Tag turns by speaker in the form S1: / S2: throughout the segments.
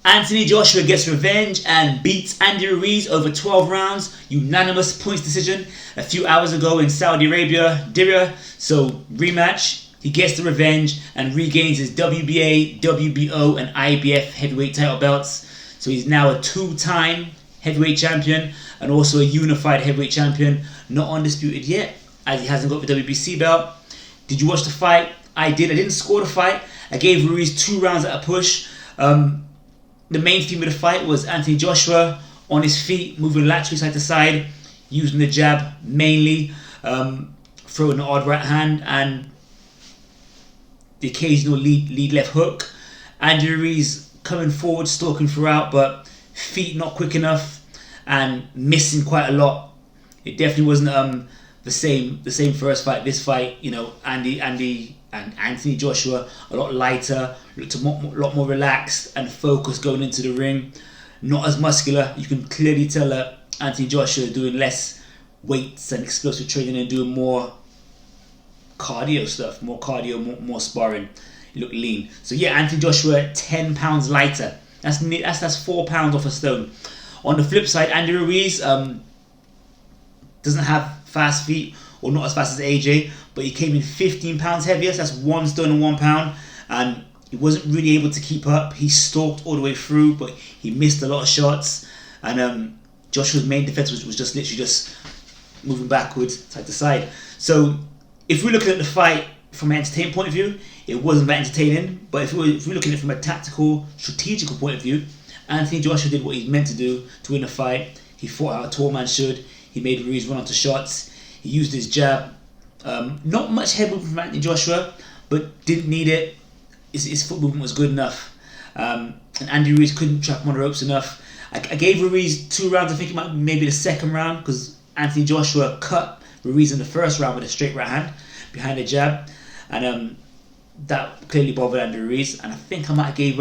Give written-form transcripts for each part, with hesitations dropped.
S1: Anthony Joshua gets revenge and beats Andy Ruiz over 12 rounds, unanimous points decision a few hours ago in Saudi Arabia, Diriyah. So rematch, he gets the revenge and regains his WBA, WBO and IBF heavyweight title belts. So he's now a two-time heavyweight champion and also a unified heavyweight champion, not undisputed yet, as he hasn't got the WBC belt. Did you watch the fight? I did. I didn't score the fight. I gave Ruiz 2 rounds at a push. The main theme of the fight was Anthony Joshua on his feet, moving laterally side to side, using the jab mainly, throwing the odd right hand and the occasional lead left hook. Andy Ruiz coming forward, stalking throughout, but feet not quick enough and missing quite a lot. It definitely wasn't the same first fight. This fight, Andy and Anthony Joshua a lot lighter, looked a lot more relaxed and focused going into the ring. Not as muscular. You can clearly tell that Anthony Joshua is doing less weights and explosive training and doing more cardio stuff, more sparring. He looked lean. So yeah, Anthony Joshua 10 pounds lighter. That's 4 pounds off a stone. On the flip side, Andy Ruiz doesn't have fast feet, or not as fast as AJ, but he came in 15 pounds heavier, so that's 1 stone and 1 pound, and he wasn't really able to keep up. He stalked all the way through, but he missed a lot of shots, and Joshua's main defense was just literally just moving backwards, side to side. So if we're looking at the fight from an entertainment point of view, it wasn't that entertaining, but if we're looking at it from a tactical, strategical point of view, Anthony Joshua did what he's meant to do to win a fight. He fought how a tall man should. He made Ruiz run onto shots. He used his jab. Not much head movement from Anthony Joshua, but didn't need it. His foot movement was good enough. And Andy Ruiz couldn't trap him on the ropes enough. I gave Ruiz 2 rounds. I think it might be maybe the second round, because Anthony Joshua cut Ruiz in the first round with a straight right hand behind the jab. And that clearly bothered Andy Ruiz. And I think I might have gave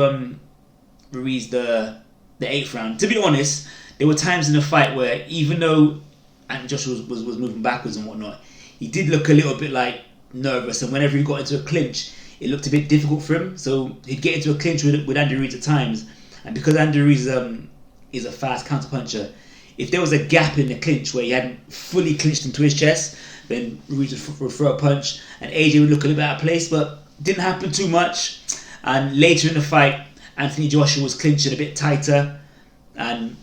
S1: Ruiz the 8th round. To be honest, there were times in the fight where even though Anthony Joshua was moving backwards and whatnot, he did look a little bit like nervous, and whenever he got into a clinch, it looked a bit difficult for him. So he'd get into a clinch with Andy Ruiz at times, and because Andy Ruiz is a fast counter puncher, if there was a gap in the clinch where he hadn't fully clinched into his chest, then Ruiz would throw a punch, and AJ would look a little bit out of place, but didn't happen too much. And later in the fight, Anthony Joshua was clinching a bit tighter and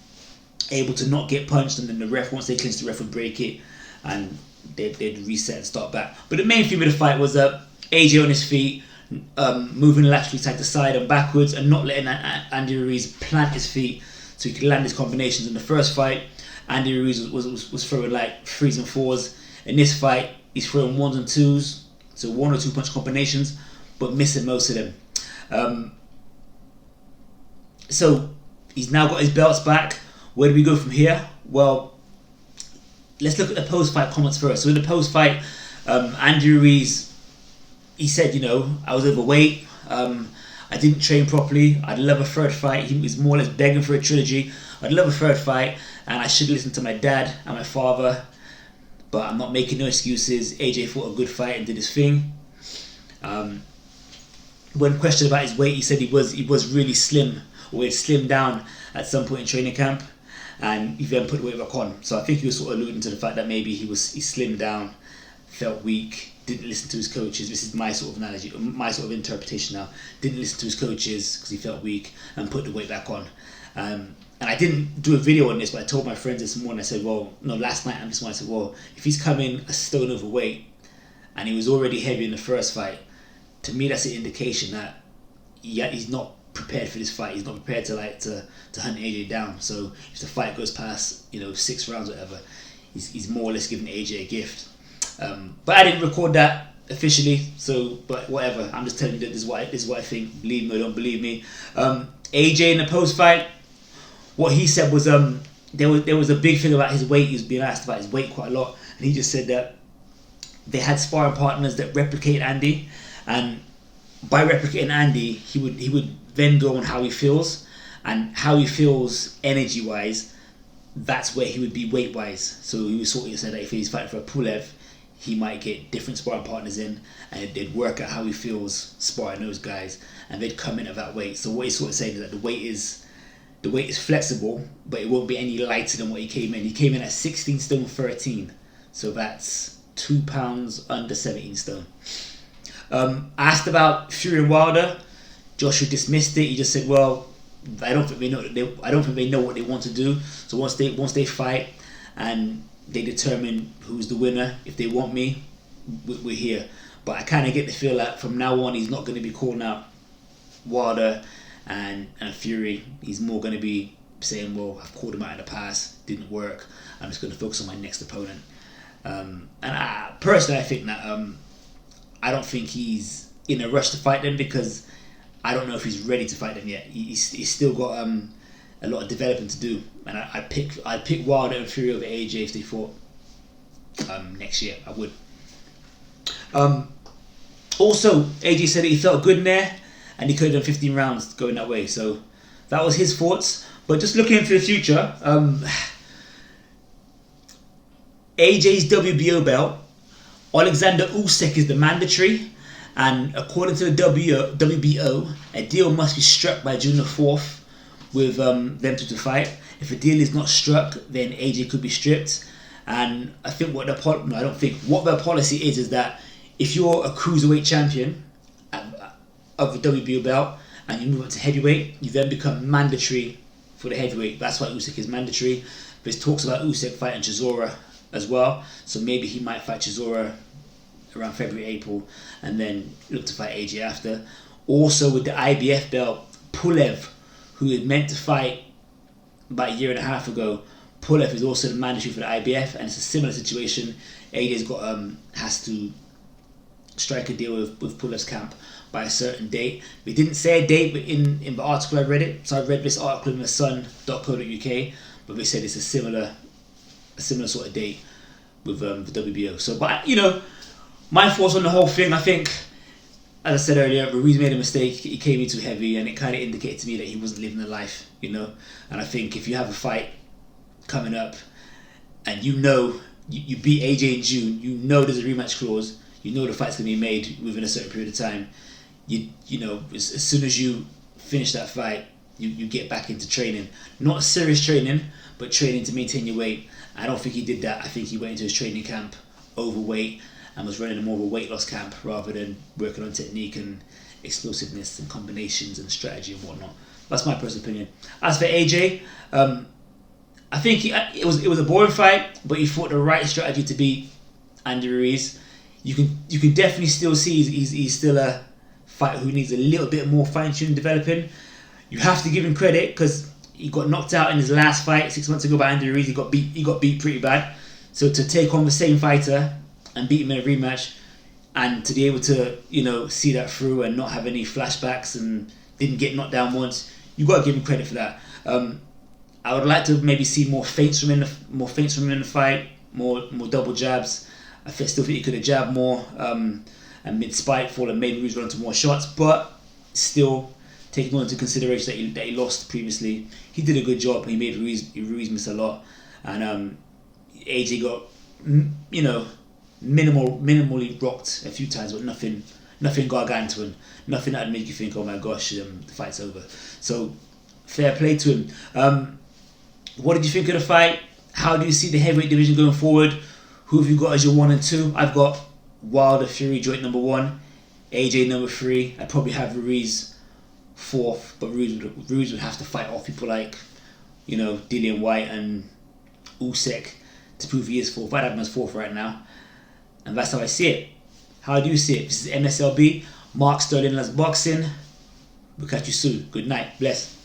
S1: able to not get punched, and then the ref, once they clinched, the ref would break it and they'd reset and start back. But the main theme of the fight was AJ on his feet, moving laterally side to side and backwards, and not letting Andy Ruiz plant his feet so he could land his combinations. In the first fight, Andy Ruiz was throwing like 3s and 4s. In this fight, he's throwing 1s and 2s, so 1 or 2 punch combinations, but missing most of them. So he's now got his belts back. Where do we go from here? Well, let's look at the post-fight comments first. So in the post-fight, Andy Ruiz, he said, I was overweight, I didn't train properly, I'd love a third fight. He was more or less begging for a trilogy. I'd love a third fight, and I should listen to my dad and my father, but I'm not making no excuses. AJ fought a good fight and did his thing. When questioned about his weight, he said he was really slim, or he slimmed down at some point in training camp, and he then put the weight back on. So I think he was sort of alluding to the fact that maybe he slimmed down, felt weak, didn't listen to his coaches. This is my sort of analogy, my sort of interpretation now. Didn't listen to his coaches because he felt weak and put the weight back on. And I didn't do a video on this, but I told my friends this morning, last night and this morning, I said, well, if he's coming a stone overweight and he was already heavy in the first fight, to me that's an indication that he's not prepared for this fight. He's not prepared to hunt AJ down. So if the fight goes past 6 rounds or whatever, he's more or less giving AJ a gift. But I didn't record that officially, but whatever. I'm just telling you that this is what I think. Believe me or don't believe me. AJ in the post fight, what he said was there was a big thing about his weight. He was being asked about his weight quite a lot, and he just said that they had sparring partners that replicate Andy, and by replicating Andy, he would then go on how he feels, and how he feels energy wise, that's where he would be weight wise. So he was sort of said that if he's fighting for a Pulev, he might get different sparring partners in, and they'd work out how he feels sparring those guys, and they'd come in at that weight. So what he's sort of saying is that the weight is the weight is flexible, but it won't be any lighter than what he came in. He came in at 16 stone 13, so that's 2 pounds under 17 stone. I asked about Fury and Wilder. Joshua dismissed it. He just said, "Well, I don't think they know what they want to do. So once they fight and they determine who's the winner, if they want me, we're here." But I kind of get the feel that from now on he's not going to be calling out Wilder and Fury. He's more going to be saying, "Well, I've called him out in the past, didn't work. I'm just going to focus on my next opponent." And personally, I think that I don't think he's in a rush to fight them, because I don't know if he's ready to fight them yet. He's still got a lot of developing to do, and I'd pick Wilder and Fury over AJ if they fought next year. I would. Also, AJ said that he felt good in there, and he could have done 15 rounds going that way. So that was his thoughts. But just looking into the future, AJ's WBO belt, Alexander Usyk is the mandatory. And according to the WBO, a deal must be struck by June the 4th with them to fight. If a deal is not struck, then AJ could be stripped. And I think what their policy is that if you're a cruiserweight champion of the WBO belt and you move up to heavyweight, you then become mandatory for the heavyweight. That's why Usyk is mandatory. There's talks about Usyk fighting Chisora as well. So maybe he might fight Chisora around February, April, and then look to fight AJ after. Also with the IBF belt, Pulev, who had meant to fight about a year and a half ago, Pulev is also the mandatory for the IBF, and it's a similar situation. AJ's has to strike a deal with Pulev's camp by a certain date. We didn't say a date, but in the article I read it. So I read this article in thesun.co.uk, but they said it's a similar sort of date with the WBO. So, but my thoughts on the whole thing, I think, as I said earlier, Ruiz made a mistake. He came in too heavy, and it kind of indicated to me that he wasn't living the life, And I think if you have a fight coming up, and you beat AJ in June, there's a rematch clause, the fight's going to be made within a certain period of time, as soon as you finish that fight, you get back into training. Not serious training, but training to maintain your weight. I don't think he did that. I think he went into his training camp overweight and was running more of a weight loss camp rather than working on technique and explosiveness and combinations and strategy and whatnot. That's my personal opinion. As for AJ, I think it was a boring fight, but he fought the right strategy to beat Andy Ruiz. You can definitely still see he's still a fighter who needs a little bit more fine-tuning developing. You have to give him credit because he got knocked out in his last fight 6 months ago by Andy Ruiz. He got beat pretty bad. So to take on the same fighter and beat him in a rematch, and to be able to see that through and not have any flashbacks and didn't get knocked down once, you got to give him credit for that. I would like to maybe see more feints from him in the fight, more double jabs. I still think he could have jabbed more and made Spiteful and made Ruiz run into more shots, but still taking on into consideration that he lost previously, he did a good job and he made Ruiz miss a lot, and AJ got minimally rocked a few times, but nothing gargantuan, nothing that'd make you think, oh my gosh, the fight's over. So fair play to him. What did you think of the fight? How do you see the heavyweight division going forward? Who have you got as your 1 and 2? I've got Wilder Fury joint number 1, AJ number 3. I'd probably have Ruiz 4th, but Ruiz would have to fight off people like Dillian White and Usyk to prove he is 4th. I'd have him as 4th right now, and that's how I see it. How do you see it? This is MSLB. Mark Sterling loves boxing. We'll catch you soon. Good night. Bless.